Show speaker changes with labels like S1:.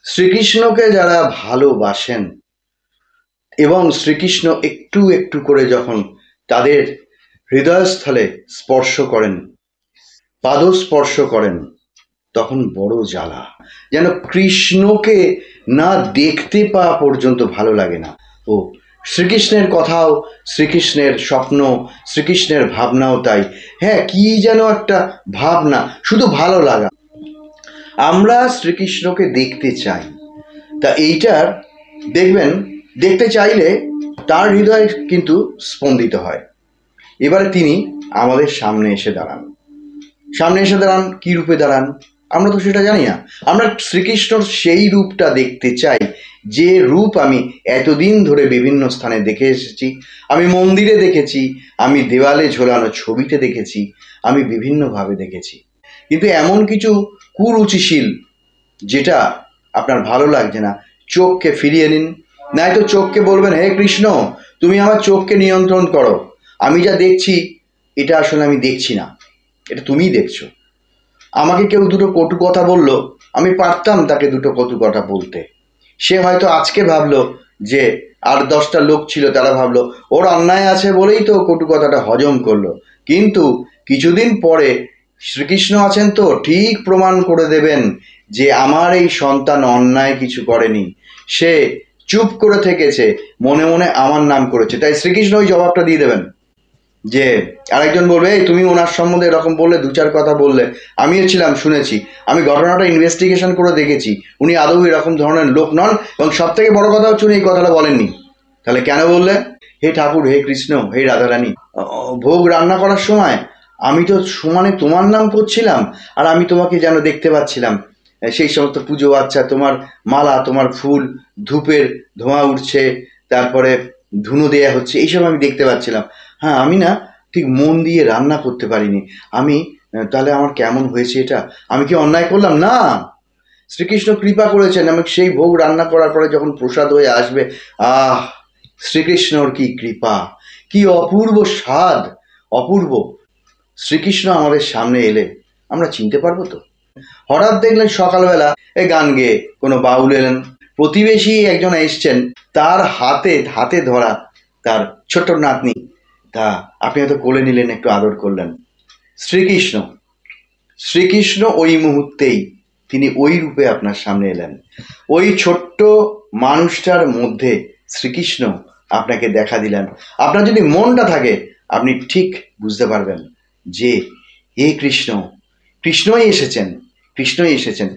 S1: শ্রীকৃষ্ণকে যারা ভালোবাসেন এবং শ্রীকৃষ্ণ একটু একটু করে যখন তাদের হৃদয়স্থলে স্পর্শ করেন, পাদস্পর্শ করেন, তখন বড় জ্বালা। যেন কৃষ্ণকে না দেখতে পাওয়া পর্যন্ত ভালো লাগে না। ও শ্রীকৃষ্ণের কথাও, শ্রীকৃষ্ণের স্বপ্ন, শ্রীকৃষ্ণের ভাবনাও তাই। হ্যাঁ, কি যেন একটা ভাবনা, শুধু ভালো লাগা। আমরা শ্রীকৃষ্ণকে দেখতে চাই, তা এইটার দেখবেন, দেখতে চাইলে তার হৃদয় কিন্তু স্পন্দিত হয়। এবারে তিনি আমাদের সামনে এসে দাঁড়ান। সামনে এসে দাঁড়ান, কি রূপে দাঁড়ান আমরা তো সেটা জানি না। আমরা শ্রীকৃষ্ণর সেই রূপটা দেখতে চাই যে রূপ আমি এতদিন ধরে বিভিন্ন স্থানে দেখে এসেছি। আমি মন্দিরে দেখেছি, আমি দেওয়ালে ঝোলানো ছবিতে দেখেছি, আমি বিভিন্নভাবে দেখেছি। কিন্তু এমন কিছু কুরুচিশীল যেটা আপনার ভালো লাগছে না, চোখকে ফিরিয়ে নিন। নয়তো চোখকে বলবেন, হে কৃষ্ণ, তুমি আমার চোখকে নিয়ন্ত্রণ করো, আমি যা দেখছি এটা আসলে আমি দেখছি না, এটা তুমিই দেখছো। আমাকে কেউ দুটো কটু কথা বললো, আমি পারতাম তাকে দুটো কটু কথা বলতে। সে হয়তো আজকে ভাবলো যে, আর 10টা লোক ছিল তারা ভাবলো ওর অন্যায় আছে বলেই তো কটু কথাটা হজম করলো। কিন্তু কিছুদিন পরে শ্রীকৃষ্ণ আছেন তো ঠিক প্রমাণ করে দেবেন যে আমার এই সন্তান অন্যায় কিছু করেনি, সে চুপ করে থেকেছে, মনে মনে আমার নাম করেছে। তাই শ্রীকৃষ্ণ ওই জবাবটা দিয়ে দেবেন যে, আরেকজন বলবে, এই তুমি ওনার সম্বন্ধে এরকম বললে, দু চার কথা বললে, আমিও ছিলাম, শুনেছি, আমি ঘটনাটা ইনভেস্টিগেশন করে দেখেছি, উনি আদৌ এরকম ধরনের লোক নন, এবং সব থেকে বড় কথা হচ্ছে উনি এই কথাটা বলেননি। তাহলে কেন বললে? হে ঠাকুর, হে কৃষ্ণ, হে রাধারানী, ভোগ রান্না করার সময় আমি তো সমানে তোমার নাম করছিলাম, আর আমি তোমাকে যেন দেখতে পাচ্ছিলাম। সেই সমস্ত পুজো, আচ্ছা, তোমার মালা, তোমার ফুল, ধূপের ধোঁয়া উঠছে, তারপরে ধুনো দেয়া হচ্ছে, এইসব আমি দেখতে পাচ্ছিলাম। হ্যাঁ, আমি না ঠিক মন দিয়ে রান্না করতে পারিনি। আমি তাহলে আমার কেমন হয়েছে এটা? আমি কি অন্যায় করলাম? না, শ্রীকৃষ্ণ কৃপা করেছেন। আমি সেই ভোগ রান্না করার পরে যখন প্রসাদ হয়ে আসবে, আহ, শ্রীকৃষ্ণর কি কৃপা, কি অপূর্ব স্বাদ, অপূর্ব। শ্রীকৃষ্ণ আমাদের সামনে এলে আমরা চিনতে পারবো তো? হঠাৎ দেখলেন সকালবেলা এ গান গেয়ে কোনো বাউল এলেন, প্রতিবেশী একজন এসছেন, তার হাতে হাতে ধরা তার ছোট্ট নাতনি, তা আপনি হয়তো কোলে নিলেন, একটু আদর করলেন। শ্রীকৃষ্ণ, শ্রীকৃষ্ণ ওই মুহূর্তেই তিনি ওই রূপে আপনার সামনে এলেন। ওই ছোট্ট মানুষটার মধ্যে শ্রীকৃষ্ণ আপনাকে দেখা দিলেন। আপনার যদি মনটা থাকে, আপনি ঠিক বুঝতে পারবেন যে হে কৃষ্ণ, কৃষ্ণই এসেছেন, কৃষ্ণই এসেছেন।